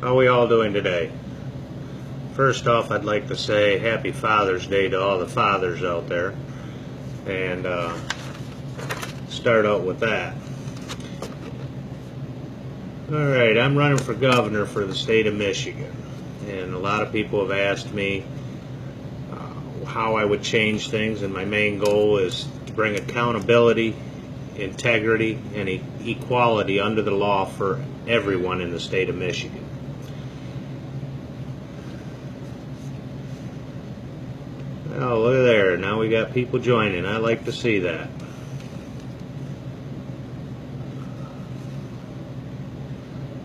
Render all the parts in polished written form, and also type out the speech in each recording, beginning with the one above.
How are we all doing today? First off, I'd like to say Happy Father's Day to all the fathers out there, and start out with that. Alright, I'm running for governor for the state of Michigan, and a lot of people have asked me how I would change things, and my main goal is to bring accountability, integrity, and equality under the law for everyone in the state of Michigan. Oh, look at there. Now we got people joining. I like to see that.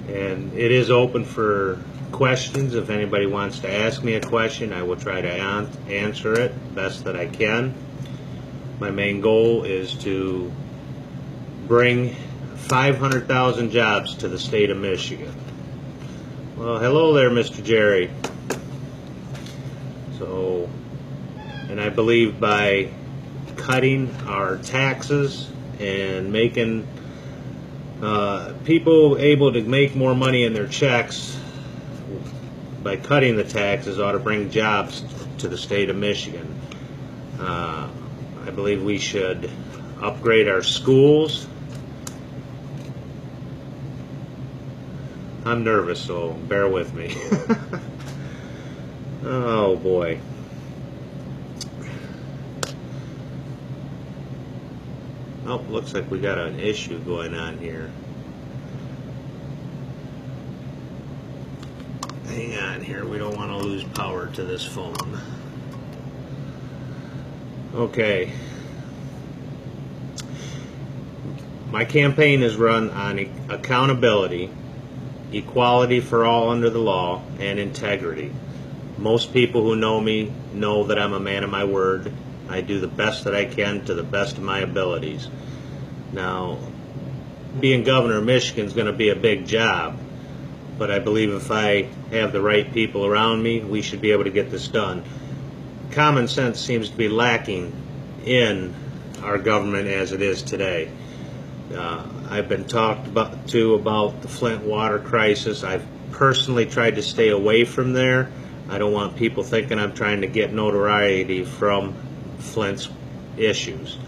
And it is open for questions. If anybody wants to ask me a question, I will try to answer it best that I can. My main goal is to bring 500,000 jobs to the state of Michigan. Well, hello there, Mr. Jerry. So, and I believe by cutting our taxes and making people able to make more money in their checks, by cutting the taxes ought to bring jobs to the state of Michigan. I believe we should upgrade our schools. I'm nervous, so bear with me. Oh boy. Oh, looks like we got an issue going on here. Hang on here, we don't want to lose power to this phone. Okay. My campaign is run on accountability, equality for all under the law, and integrity. Most people who know me know that I'm a man of my word. I do the best that I can to the best of my abilities. Now, being governor of Michigan is going to be a big job, but I believe if I have the right people around me, we should be able to get this done. Common sense seems to be lacking in our government as it is today. I've been talked about the Flint water crisis. I've personally tried to stay away from there. I don't want people thinking I'm trying to get notoriety from Flint's issues.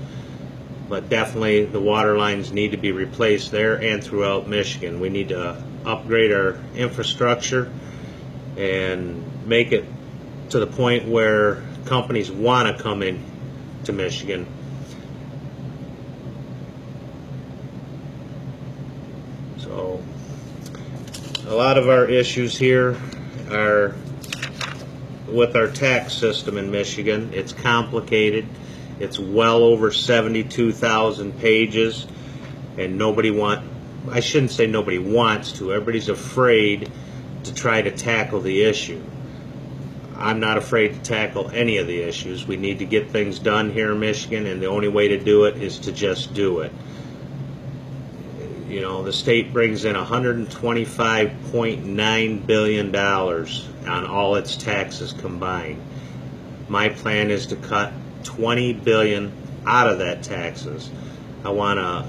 But definitely the water lines need to be replaced there and throughout Michigan. We need to upgrade our infrastructure and make it to the point where companies want to come in to Michigan. So a lot of our issues here are with our tax system in Michigan. It's complicated. It's well over 72,000 pages, and I shouldn't say nobody wants to, everybody's afraid to try to tackle the issue. I'm not afraid to tackle any of the issues. We need to get things done here in Michigan, and the only way to do it is to just do it. You know, the state brings in $125.9 billion on all its taxes combined. My plan is to cut $20 billion out of that taxes. I want to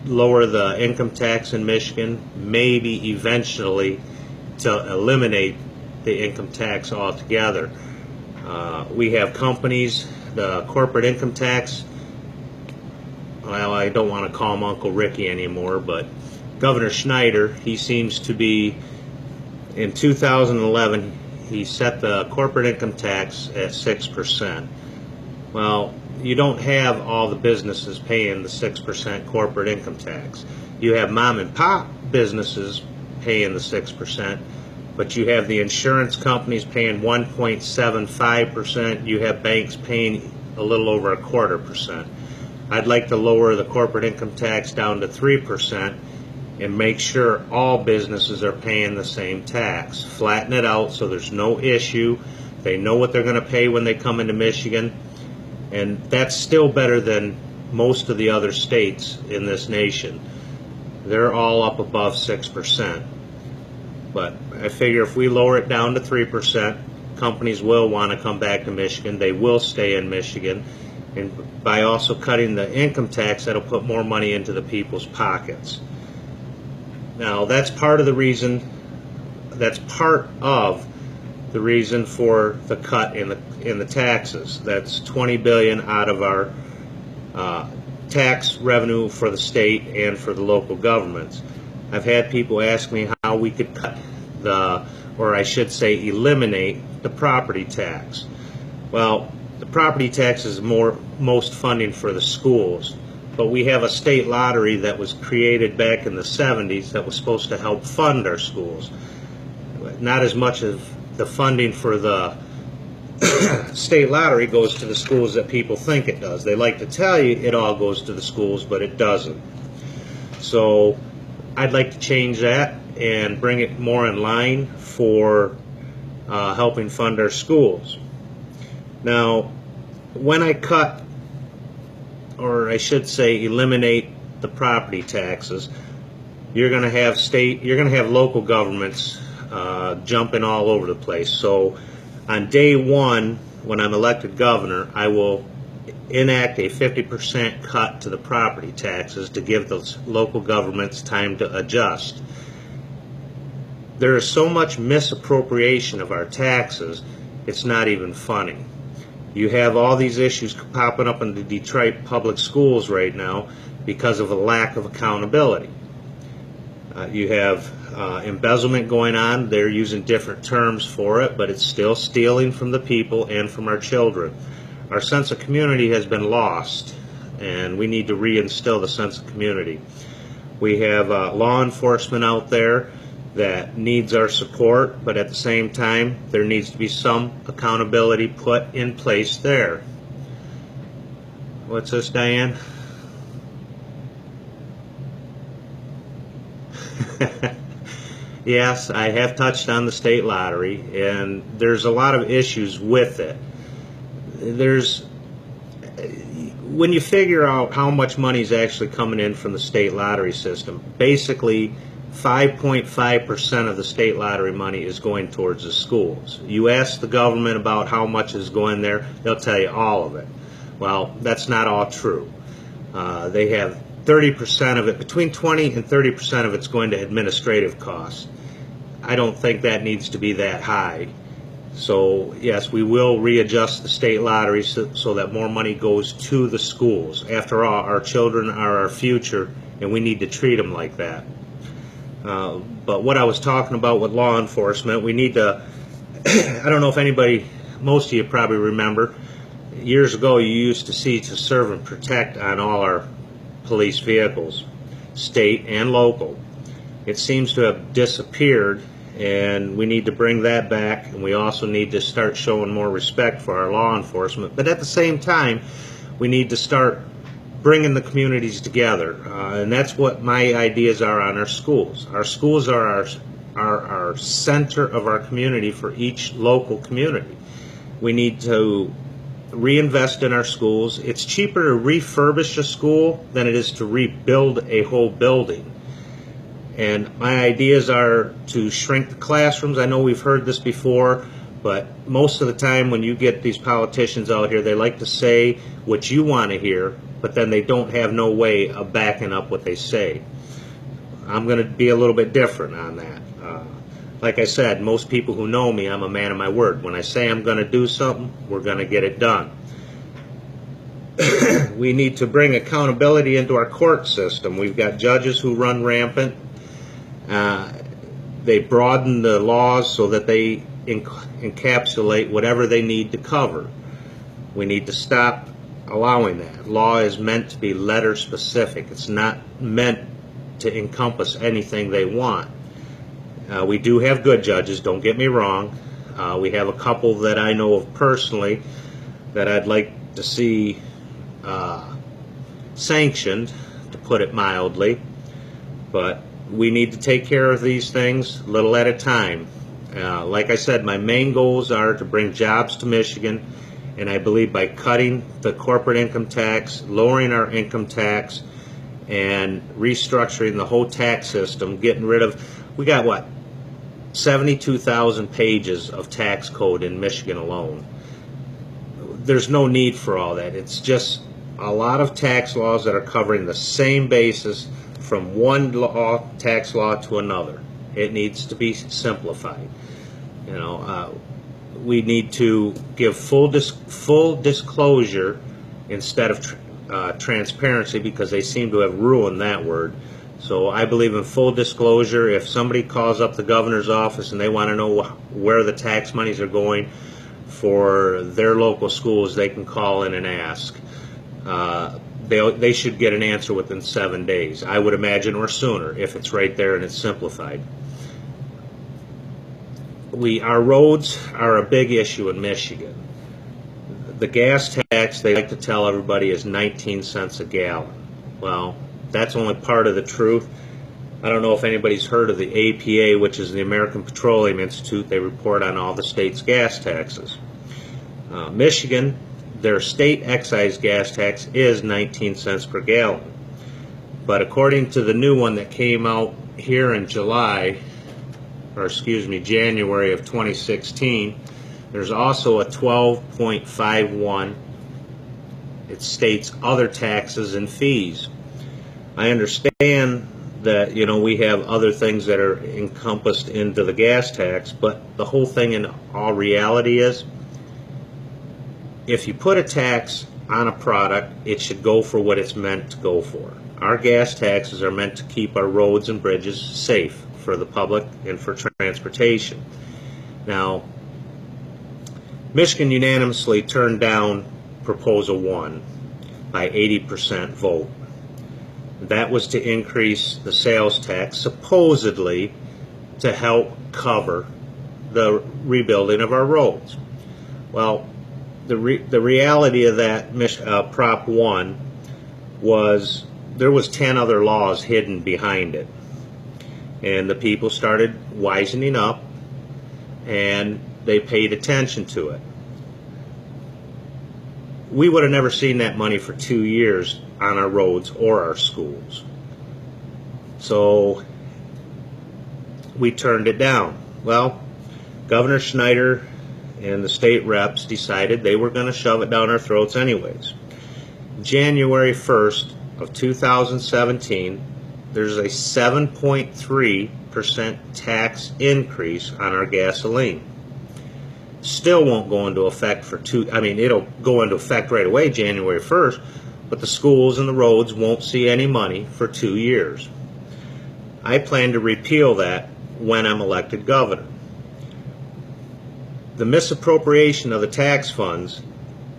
lower the income tax in Michigan, maybe eventually to eliminate the income tax altogether. We have companies, the corporate income tax, well, I don't want to call him Uncle Ricky anymore, but Governor Schleiger, he seems to be, in 2011, he set the corporate income tax at 6%. Well, you don't have all the businesses paying the 6% corporate income tax. You have mom and pop businesses paying the 6%, but you have the insurance companies paying 1.75%. You have banks paying a little over 0.25%. I'd like to lower the corporate income tax down to 3% and make sure all businesses are paying the same tax. Flatten it out so there's no issue. They know what they're going to pay when they come into Michigan, and that's still better than most of the other states in this nation. They're all up above 6%. But I figure if we lower it down to 3%, companies will want to come back to Michigan. They will stay in Michigan. And by also cutting the income tax, that'll put more money into the people's pockets. Now, that's part of the reason that's part of the reason for the cut in the taxes. That's $20 billion out of our tax revenue for the state and for the local governments. I've had people ask me how we could cut or I should say eliminate the property tax. Well, the property tax is most funding for the schools, but we have a state lottery that was created back in the 70s that was supposed to help fund our schools. Not as much of the funding for the state lottery goes to the schools that people think it does. They like to tell you it all goes to the schools, but it doesn't. So I'd like to change that and bring it more in line for helping fund our schools. Now, when I cut, or I should say eliminate the property taxes, you're going to have local governments jumping all over the place. So on day one, when I'm elected governor, I will enact a 50% cut to the property taxes to give those local governments time to adjust. There is so much misappropriation of our taxes, it's not even funny. You have all these issues popping up in the Detroit public schools right now because of a lack of accountability. You have embezzlement going on. They're using different terms for it, but it's still stealing from the people and from our children. Our sense of community has been lost, and we need to reinstill the sense of community. We have law enforcement out there that needs our support, but at the same time, there needs to be some accountability put in place there. What's this, Diane? Yes, I have touched on the state lottery, and there's a lot of issues with it. When you figure out how much money is actually coming in from the state lottery system, basically 5.5% of the state lottery money is going towards the schools. You ask the government about how much is going there, they'll tell you all of it. Well, that's not all true. They have 30% of it, between 20 and 30% of it's going to administrative costs. I don't think that needs to be that high. So yes, we will readjust the state lottery so that more money goes to the schools. After all, our children are our future, and we need to treat them like that. But what I was talking about with law enforcement, we need to, I don't know if most of you probably remember, years ago you used to see to serve and protect on all our police vehicles, state and local. It seems to have disappeared, and we need to bring that back, and we also need to start showing more respect for our law enforcement. But at the same time, we need to start bringing the communities together, and that's what my ideas are on our schools. Our schools are our center of our community for each local community. We need to reinvest in our schools. It's cheaper to refurbish a school than it is to rebuild a whole building. And my ideas are to shrink the classrooms. I know we've heard this before, but most of the time when you get these politicians out here, they like to say what you want to hear, but then they don't have no way of backing up what they say. I'm going to be a little bit different on that. Like I said, most people who know me, I'm a man of my word. When I say I'm going to do something, we're going to get it done. We need to bring accountability into our court system. We've got judges who run rampant. They broaden the laws so that they encapsulate whatever they need to cover. We need to stop allowing that. Law is meant to be letter specific. It's not meant to encompass anything they want. We do have good judges, don't get me wrong. We have a couple that I know of personally that I'd like to see sanctioned, to put it mildly. But we need to take care of these things a little at a time. Like I said, my main goals are to bring jobs to Michigan, and I believe by cutting the corporate income tax, lowering our income tax, and restructuring the whole tax system, getting rid of, we got what, 72,000 pages of tax code in Michigan alone. There's no need for all that. It's just a lot of tax laws that are covering the same basis from one tax law to another. It needs to be simplified. You know, we need to give full disclosure instead of transparency, because they seem to have ruined that word. So I believe in full disclosure. If somebody calls up the governor's office and they want to know where the tax monies are going for their local schools, they can call in and ask. They should get an answer within 7 days, I would imagine, or sooner, if it's right there and it's simplified. Our roads are a big issue in Michigan. The gas tax, they like to tell everybody, is 19 cents a gallon. Well, that's only part of the truth. I don't know if anybody's heard of the APA, which is the American Petroleum Institute. They report on all the state's gas taxes. Michigan, their state excise gas tax is 19 cents per gallon. But according to the new one that came out here in January of 2016, there's also a 12.51. It states other taxes and fees. I understand that, you know, we have other things that are encompassed into the gas tax, but the whole thing in all reality is, if you put a tax on a product, it should go for what it's meant to go for. Our gas taxes are meant to keep our roads and bridges safe for the public and for transportation. Now, Michigan unanimously turned down Proposal 1 by 80% vote. That was to increase the sales tax, supposedly to help cover the rebuilding of our roads. Well, the reality of that Prop 1 was there was 10 other laws hidden behind it. And the people started wisening up, and they paid attention to it. We would have never seen that money for 2 years on our roads or our schools. So we turned it down. Well, Governor Schneider and the state reps decided they were going to shove it down our throats anyways. January 1st of 2017, there's a 7.3% tax increase on our gasoline. Still won't go into effect for it'll go into effect right away, January 1st, but the schools and the roads won't see any money for 2 years. I plan to repeal that when I'm elected governor. The misappropriation of the tax funds,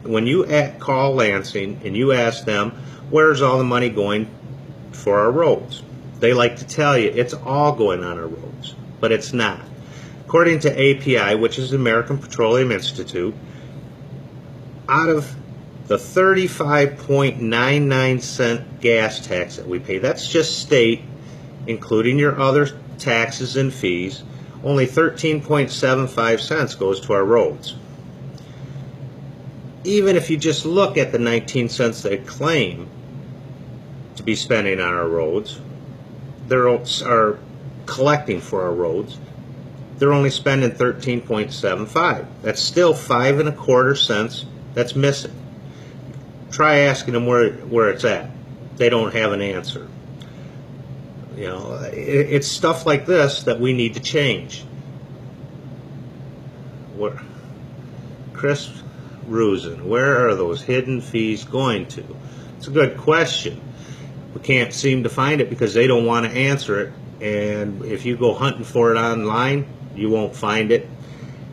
when you call Lansing and you ask them, where's all the money going for our roads? They like to tell you it's all going on our roads, but it's not. According to API, which is the American Petroleum Institute, out of the 35.99 cent gas tax that we pay, that's just state, including your other taxes and fees, only 13.75 cents goes to our roads. Even if you just look at the 19 cents they claim to be spending on our roads, are collecting for our roads, they're only spending 13.75. That's still 5 1/4 cents that's missing. Try asking them where it's at. They don't have an answer. You know, it's stuff like this that we need to change. Chris Rusin, where are those hidden fees going to? It's a good question. We can't seem to find it because they don't want to answer it. And if you go hunting for it online, you won't find it.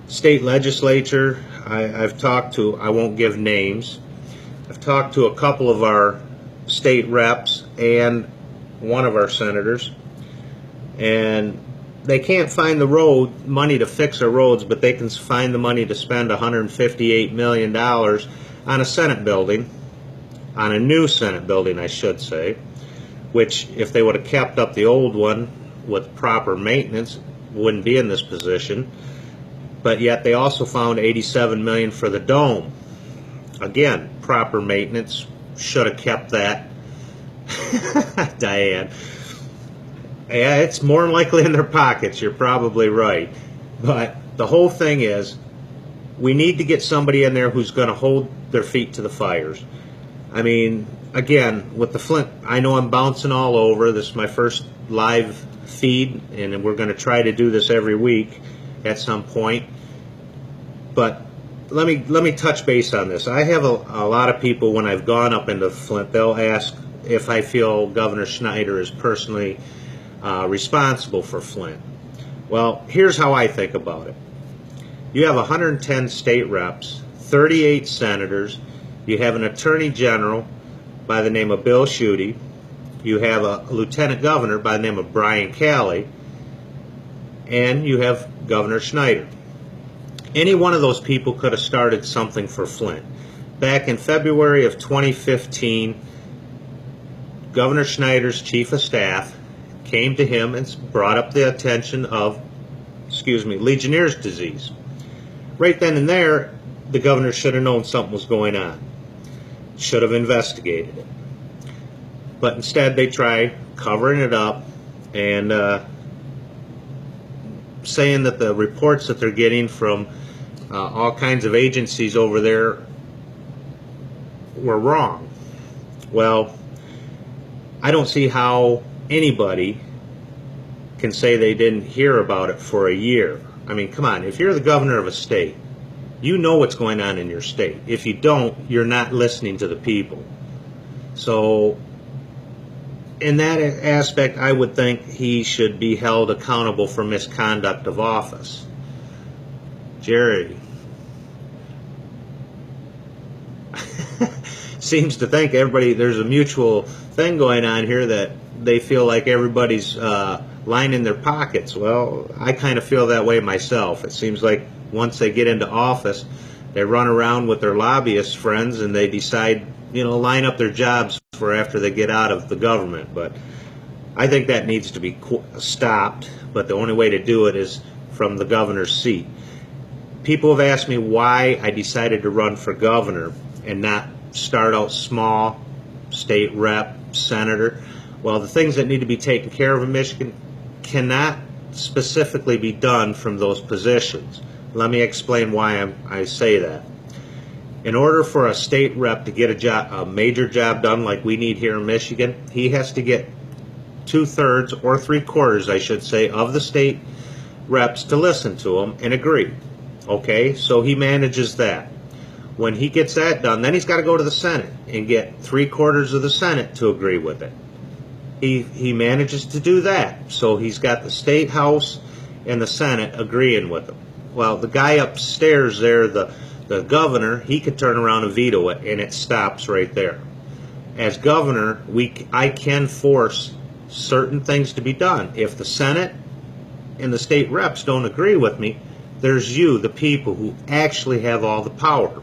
State legislature, I've talked to, I won't give names. I've talked to a couple of our state reps and one of our senators, and they can't find the money to fix our roads, but they can find the money to spend $158 million on a Senate building, on a new Senate building, I should say, which if they would have kept up the old one with proper maintenance, wouldn't be in this position. But yet they also found $87 million for the dome. Again, proper maintenance, should have kept that. Diane. Yeah, it's more than likely in their pockets, you're probably right. But the whole thing is, we need to get somebody in there who's going to hold their feet to the fires. I mean, again, with the Flint, I know I'm bouncing all over. This is my first live feed, and we're going to try to do this every week at some point. But let me touch base on this. I have a lot of people, when I've gone up into Flint, they'll ask if I feel Governor Schleiger is personally responsible for Flint. Well, here's how I think about it. You have 110 state reps, 38 senators, you have an attorney general by the name of Bill Schuette, you have a lieutenant governor by the name of Brian Calley, and you have Governor Schleiger. Any one of those people could have started something for Flint. Back in February of 2015, Governor Schneider's chief of staff came to him and brought up the attention of, Legionnaire's disease. Right then and there, the governor should have known something was going on. Should have investigated it. But instead they try covering it up and saying that the reports that they're getting from all kinds of agencies over there were wrong. Well, I don't see how anybody can say they didn't hear about it for a year. I mean, come on, if you're the governor of a state, you know what's going on in your state. If you don't, you're not listening to the people. So, in that aspect, I would think he should be held accountable for misconduct of office. Jerry seems to think there's a mutual thing going on here, that they feel like everybody's lining their pockets. Well, I kind of feel that way myself. It seems like once they get into office, they run around with their lobbyist friends and they decide, line up their jobs for after they get out of the government. But I think that needs to be stopped, but the only way to do it is from the governor's seat. People have asked me why I decided to run for governor and not start out small, state rep, senator. Well, the things that need to be taken care of in Michigan cannot specifically be done from those positions. Let me explain why I say that. In order for a state rep to get a major job done like we need here in Michigan, he has to get 2/3 or 3/4, I should say, of the state reps to listen to him and agree. Okay, so he manages that. When he gets that done, then he's got to go to the Senate and get 3/4 of the Senate to agree with it. He manages to do that, so he's got the State House and the Senate agreeing with him. Well, the guy upstairs there, the governor, he could turn around and veto it, and it stops right there. As governor, I can force certain things to be done. If the Senate and the state reps don't agree with me, there's you, the people, who actually have all the power.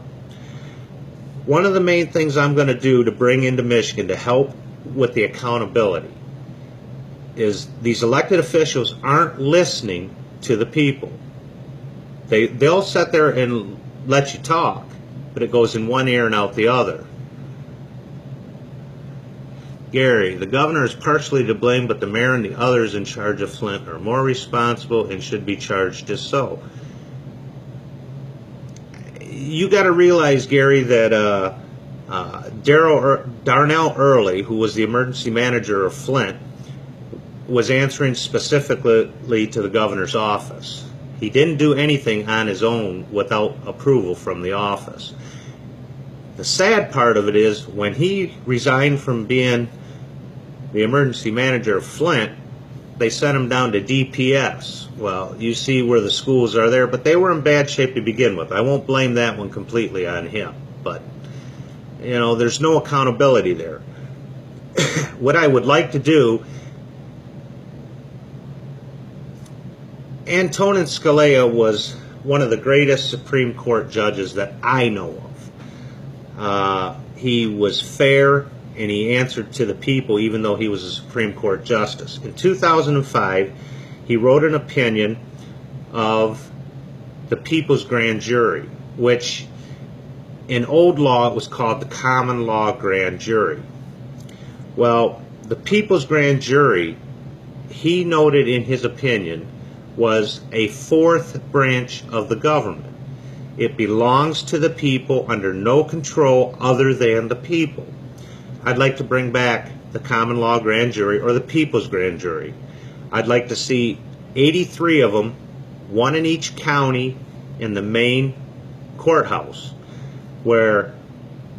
One of the main things I'm going to do to bring into Michigan to help with the accountability is these elected officials aren't listening to the people. They'll sit there and let you talk, but it goes in one ear and out the other. Gary, the governor is partially to blame, but the mayor and the others in charge of Flint are more responsible and should be charged just so. You got to realize, Gary, that Darnell Early, who was the emergency manager of Flint, was answering specifically to the governor's office. He didn't do anything on his own without approval from the office. The sad part of it is, when he resigned from being the emergency manager of Flint, they sent him down to DPS. Well, you see where the schools are there, but they were in bad shape to begin with. I won't blame that one completely on him, but there's no accountability there. What I would like to do, Antonin Scalia was one of the greatest Supreme Court judges that I know of. He was fair, and he answered to the people, even though he was a Supreme Court justice. In 2005, he wrote an opinion of the People's Grand Jury, which in old law it was called the Common Law Grand Jury. Well, the People's Grand Jury, he noted in his opinion, was a fourth branch of the government. It belongs to the people under no control other than the people. I'd like to bring back the Common Law Grand Jury, or the People's Grand Jury. I'd like to see 83 of them, one in each county in the main courthouse, where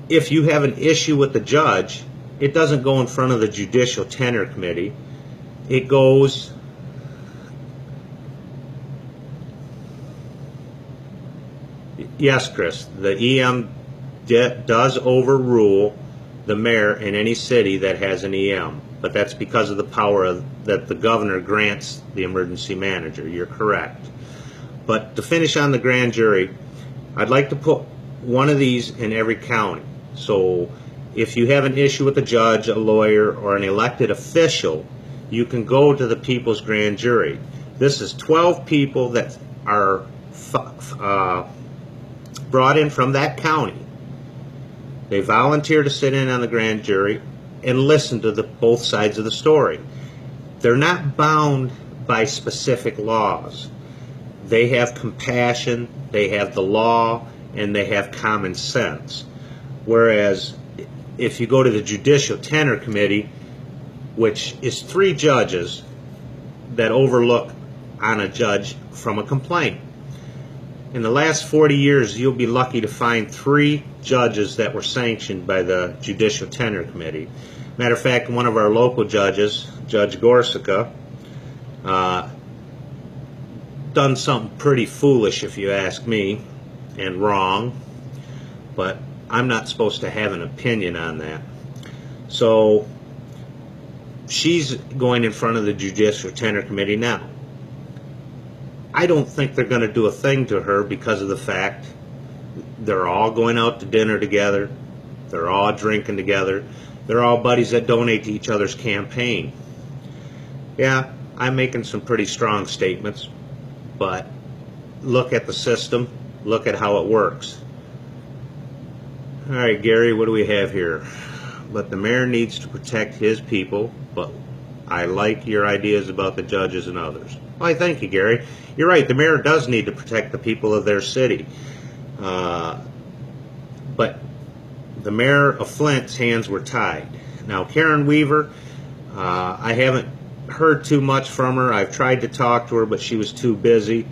if you have an issue with the judge, it doesn't go in front of the Judicial Tenure Committee. It goes yes, Chris, the EM does overrule the mayor in any city that has an EM, but that's because of the power that the governor grants the emergency manager. You're correct. But to finish on the grand jury, I'd like to put one of these in every county. So if you have an issue with a judge, a lawyer, or an elected official, you can go to the people's grand jury. This is 12 people that are brought in from that county. They volunteer to sit in on the grand jury and listen to both sides of the story. They're not bound by specific laws. They have compassion, they have the law, and they have common sense. Whereas if you go to the Judicial Tenure Committee, which is 3 judges that overlook on a judge from a complaint. In the last 40 years, you'll be lucky to find 3 judges that were sanctioned by the Judicial Tenure Committee. Matter of fact, one of our local judges, Judge Gorsica, done something pretty foolish, if you ask me, and wrong, but I'm not supposed to have an opinion on that. So she's going in front of the Judicial Tenure Committee now. I don't think they're going to do a thing to her because of the fact they're all going out to dinner together, they're all drinking together, they're all buddies that donate to each other's campaign. Yeah, I'm making some pretty strong statements, but look at the system, look at how it works. All right, Gary, what do we have here? But the mayor needs to protect his people, but I like your ideas about the judges and others. Well, I thank you, Gary. You're right, the mayor does need to protect the people of their city. But the mayor of Flint's hands were tied. Now, Karen Weaver, I haven't heard too much from her. I've tried to talk to her, but she was too busy.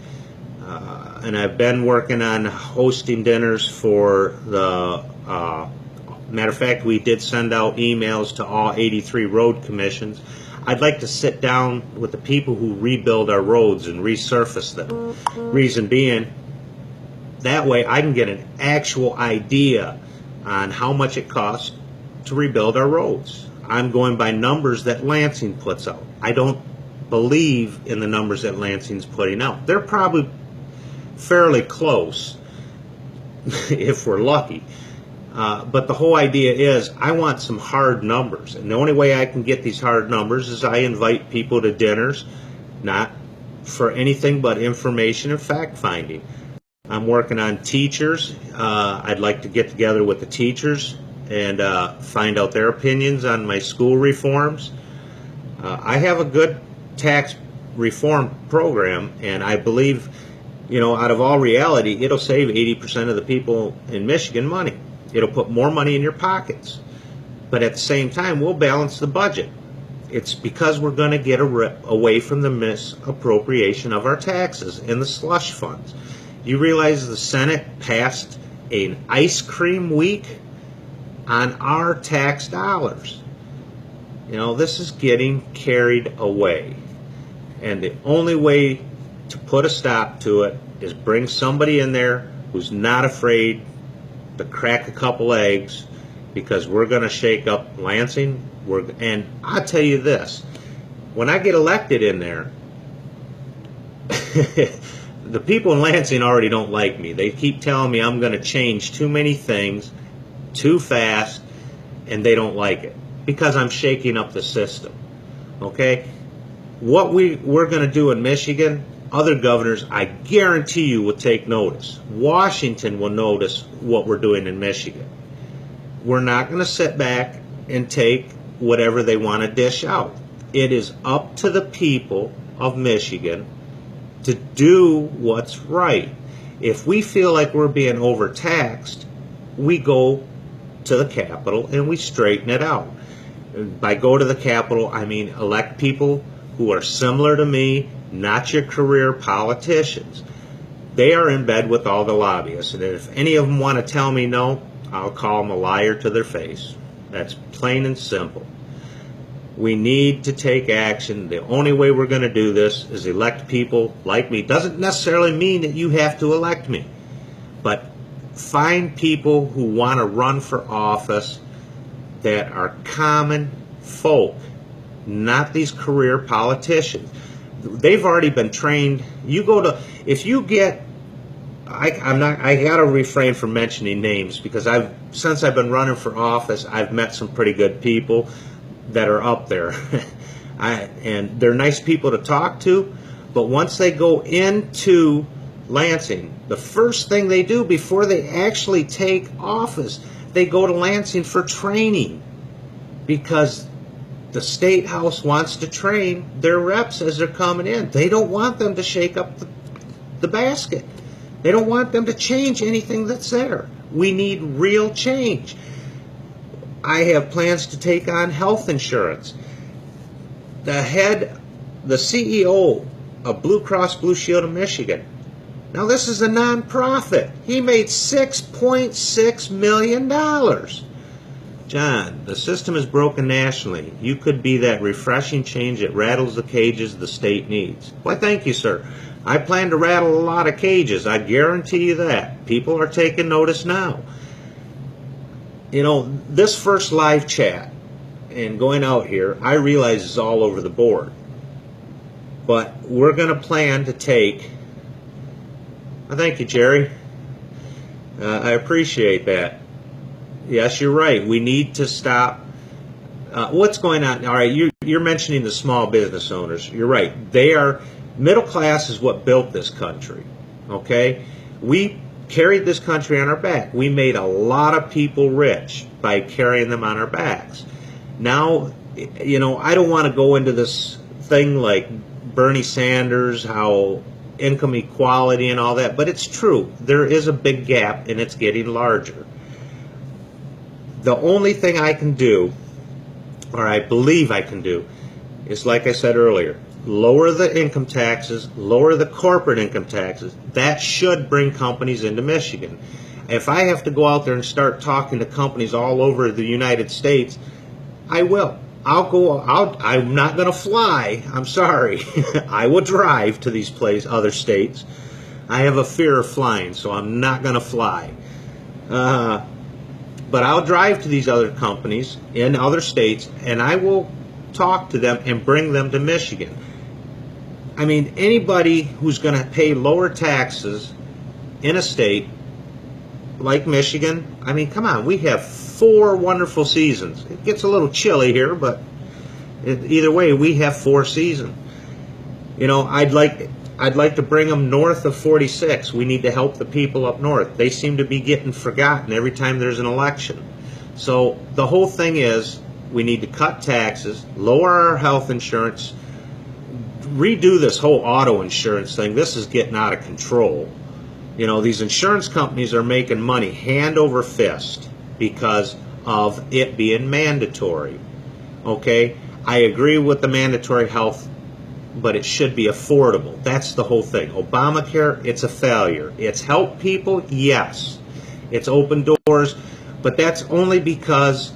And I've been working on hosting dinners for the... matter of fact, we did send out emails to all 83 road commissions. I'd like to sit down with the people who rebuild our roads and resurface them. Reason being, that way I can get an actual idea on how much it costs to rebuild our roads. I'm going by numbers that Lansing puts out. I don't believe in the numbers that Lansing's putting out. They're probably fairly close if we're lucky. But the whole idea is I want some hard numbers. And the only way I can get these hard numbers is I invite people to dinners, not for anything but information and fact-finding. I'm working on teachers. I'd like to get together with the teachers and find out their opinions on my school reforms. I have a good tax reform program, and I believe, out of all reality, it'll save 80% of the people in Michigan money. It'll put more money in your pockets. But at the same time, we'll balance the budget. It's because we're going to get away from the misappropriation of our taxes and the slush funds. You realize the Senate passed an ice cream week on our tax dollars. This is getting carried away. And the only way to put a stop to it is bring somebody in there who's not afraid to crack a couple eggs, because we're going to shake up Lansing. And I'll tell you this, when I get elected in there, the people in Lansing already don't like me. They keep telling me I'm going to change too many things too fast, and they don't like it because I'm shaking up the system. Okay? What we're going to do in Michigan, other governors, I guarantee you, will take notice. Washington will notice what we're doing in Michigan. We're not going to sit back and take whatever they want to dish out. It is up to the people of Michigan to do what's right. If we feel like we're being overtaxed, we go to the Capitol and we straighten it out. By go to the Capitol, I mean elect people who are similar to me, not your career politicians. They are in bed with all the lobbyists, and if any of them want to tell me no, I'll call them a liar to their face. That's plain and simple. We need to take action. The only way we're going to do this is elect people like me. Doesn't necessarily mean that you have to elect me, but find people who want to run for office that are common folk, not these career politicians. They've already been trained. You go to, if you get, I got to refrain from mentioning names because since I've been running for office, I've met some pretty good people that are up there. And they're nice people to talk to, but once they go into Lansing, the first thing they do before they actually take office, they go to Lansing for training, because the State House wants to train their reps as they're coming in. They don't want them to shake up the basket. They don't want them to change anything that's there. We need real change. I have plans to take on health insurance. The CEO of Blue Cross Blue Shield of Michigan. Now this is a nonprofit. He made $6.6 million. John, the system is broken nationally. You could be that refreshing change that rattles the cages the state needs. Why, thank you, sir. I plan to rattle a lot of cages. I guarantee you that. People are taking notice now. You know, this first live chat and going out here, I realize is all over the board. But we're going to plan to take... Thank you, Jerry. I appreciate that. Yes, you're right. We need to stop. What's going on? All right, you're mentioning the small business owners. You're right. They are, middle class is what built this country. Okay? We carried this country on our back. We made a lot of people rich by carrying them on our backs. Now, you know, I don't want to go into this thing like Bernie Sanders, how income equality and all that, but it's true. There is a big gap, and it's getting larger. The only thing I can do, or I believe I can do, is like I said earlier, lower the income taxes, lower the corporate income taxes. That should bring companies into Michigan. If I have to go out there and start talking to companies all over the United States, I will. I'm not going to fly. I'm sorry. I will drive to these other states. I have a fear of flying, so I'm not going to fly. But I'll drive to these other companies in other states, and I will talk to them and bring them to Michigan. I mean, anybody who's going to pay lower taxes in a state like Michigan, I mean, come on, we have 4 wonderful seasons. It gets a little chilly here, but either way, we have 4 seasons. You know, I'd like to bring them north of 46. We need to help the people up north. They seem to be getting forgotten every time there's an election. So the whole thing is, we need to cut taxes, lower our health insurance, redo this whole auto insurance thing. This is getting out of control. You know, these insurance companies are making money hand over fist because of it being mandatory. Okay? I agree with the mandatory health, but it should be affordable. That's the whole thing. Obamacare, it's a failure. It's helped people, yes. It's opened doors, but that's only because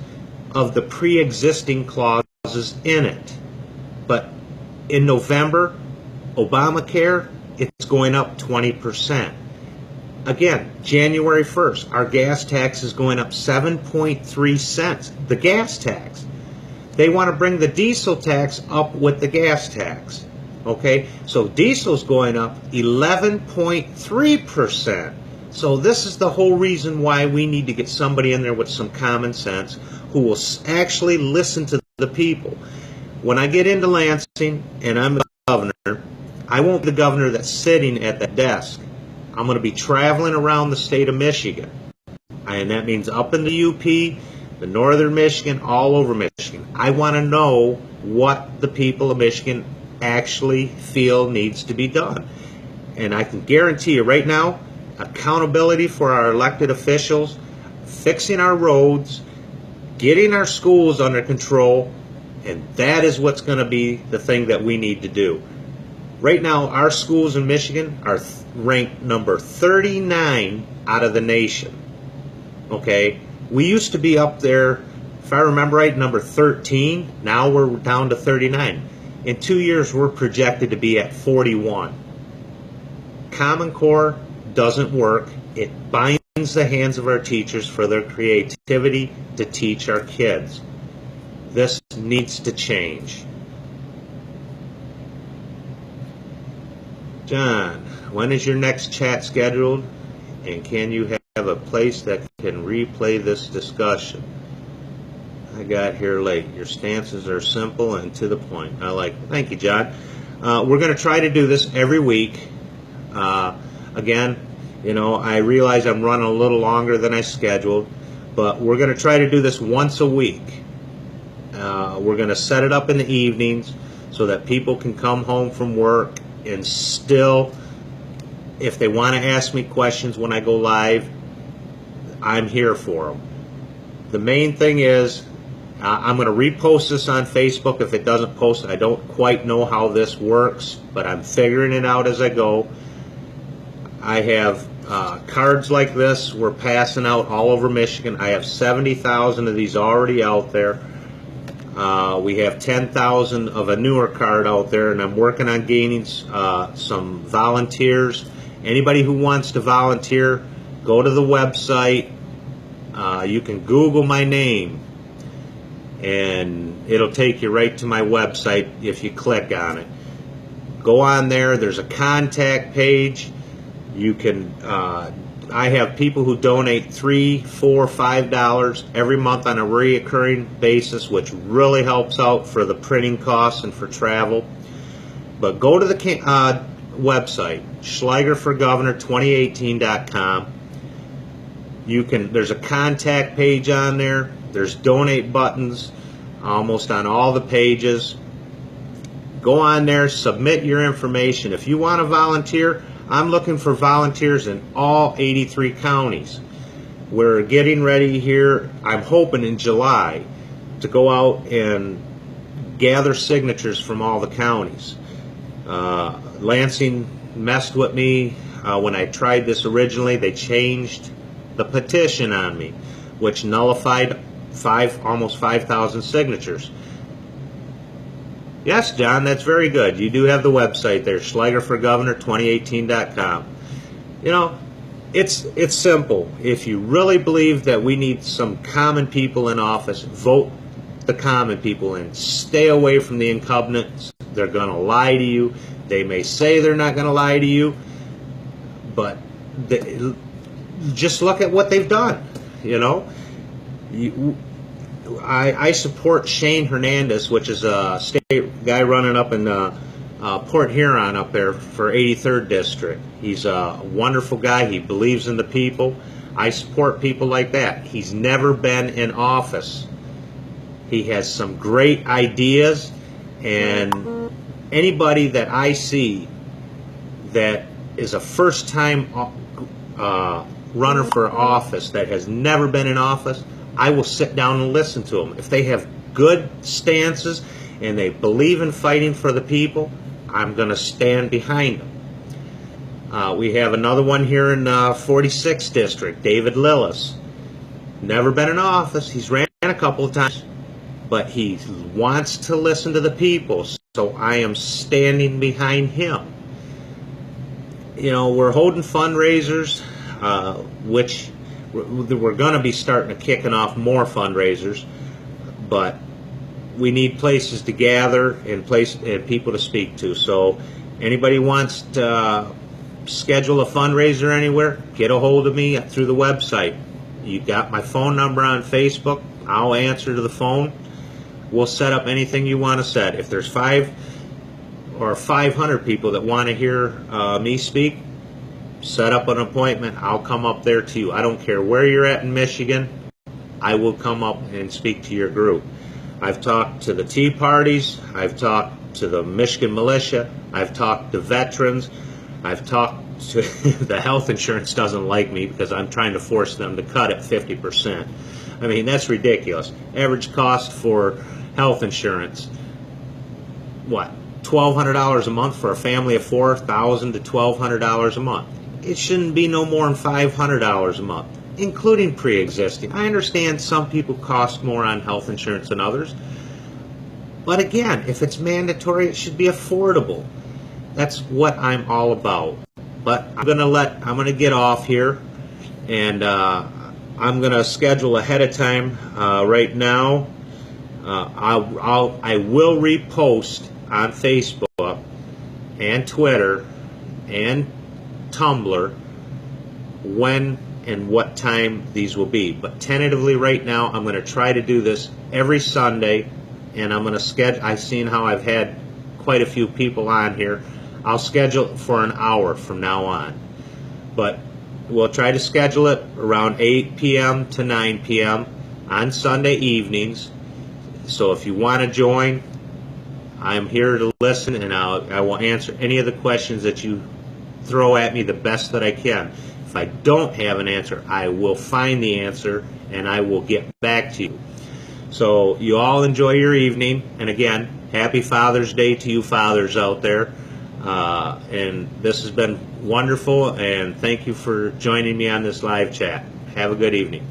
of the pre-existing clauses in it. But in November, Obamacare, it's going up 20%. Again, January 1st, our gas tax is going up 7.3 cents. The gas tax. They want to bring the diesel tax up with the gas tax. Okay, so diesel's going up 11.3%. So this is the whole reason why we need to get somebody in there with some common sense who will actually listen to the people. When I get into Lansing and I'm the governor, I won't be the governor that's sitting at the desk. I'm going to be traveling around the state of Michigan. And that means up in the UP, the northern Michigan, all over Michigan. I want to know what the people of Michigan actually feel needs to be done. And I can guarantee you right now, accountability for our elected officials, fixing our roads, getting our schools under control, And that is what's going to be the thing that we need to do. Right now, our schools in Michigan are ranked number 39 out of the nation. Okay? We used to be up there, if I remember right, number 13. Now we're down to 39. In 2 years, we're projected to be at 41. Common Core doesn't work. It binds the hands of our teachers for their creativity to teach our kids. This needs to change. John, when is your next chat scheduled? And can you have a place that can replay this discussion? I got here late. Your stances are simple and to the point. I like it. Thank you, John. We're going to try to do this every week. Again, I realize I'm running a little longer than I scheduled, but we're going to try to do this once a week. We're going to set it up in the evenings so that people can come home from work and still, if they want to ask me questions when I go live, I'm here for them. The main thing is, I'm going to repost this on Facebook if it doesn't post. I don't quite know how this works, but I'm figuring it out as I go. I have cards like this we're passing out all over Michigan. I have 70,000 of these already out there. We have 10,000 of a newer card out there, and I'm working on gaining some volunteers. Anybody who wants to volunteer, go to the website. You can Google my name, and it'll take you right to my website if you click on it. Go on there. There's a contact page. You can. I have people who donate $3, $4, $5 every month on a recurring basis, which really helps out for the printing costs and for travel. But go to the website, SchleigerForGovernor2018.com. There's a contact page on there. There's donate buttons almost on all the pages. Go on there, submit your information. If you want to volunteer, I'm looking for volunteers in all 83 counties. We're getting ready here, I'm hoping in July, to go out and gather signatures from all the counties. Lansing messed with me when I tried this originally. They changed the petition on me, which nullified almost 5,000 signatures. Yes, John, that's very good. You do have the website there, SchleigerForGovernor2018.com. It's simple. If you really believe that we need some common people in office, vote the common people in. Stay away from the incumbents. They're going to lie to you. They may say they're not going to lie to you, but just look at what they've done. I support Shane Hernandez, which is a state guy running up in Port Huron up there for 83rd District. He's a wonderful guy. He believes in the people. I support people like that. He's never been in office. He has some great ideas, and anybody that I see that is a first-time runner for office that has never been in office, I will sit down and listen to them. If they have good stances and they believe in fighting for the people, I'm going to stand behind them. We have another one here in 46th District, David Lillis. Never been in office. He's ran a couple of times, but he wants to listen to the people, so I am standing behind him. We're holding fundraisers, which we're going to be starting to kicking off more fundraisers, but we need places to gather and people to speak to. So anybody wants to schedule a fundraiser anywhere, get a hold of me through the website. You got my phone number on Facebook. I'll answer to the phone. We'll set up anything you want to set. If there's 5 or 500 people that want to hear me speak, set up an appointment. I'll come up there to you. I don't care where you're at in Michigan. I will come up and speak to your group. I've talked to the Tea Parties. I've talked to the Michigan Militia. I've talked to veterans. I've talked to the health insurance doesn't like me because I'm trying to force them to cut it 50%. I mean, that's ridiculous. Average cost for health insurance. What, $1,200 a month for a family of four, $1,000 to $1,200 a month. It shouldn't be no more than $500 a month, including pre-existing. I understand some people cost more on health insurance than others, but again, if it's mandatory, it should be affordable. That's what I'm all about. But I'm gonna get off here, and I'm gonna schedule ahead of time. Right now, I will repost on Facebook and Twitter and Tumblr when and what time these will be. But tentatively right now, I'm going to try to do this every Sunday, and I'm going to schedule. I've seen how I've had quite a few people on here. I'll schedule it for an hour from now on. But we'll try to schedule it around 8 p.m. to 9 p.m. on Sunday evenings. So if you want to join, I'm here to listen, and I will answer any of the questions that you throw at me the best that I can. If I don't have an answer, I will find the answer, and I will get back to you. So you all enjoy your evening, and again, happy Father's Day to you fathers out there. And this has been wonderful, and thank you for joining me on this live chat. Have a good evening.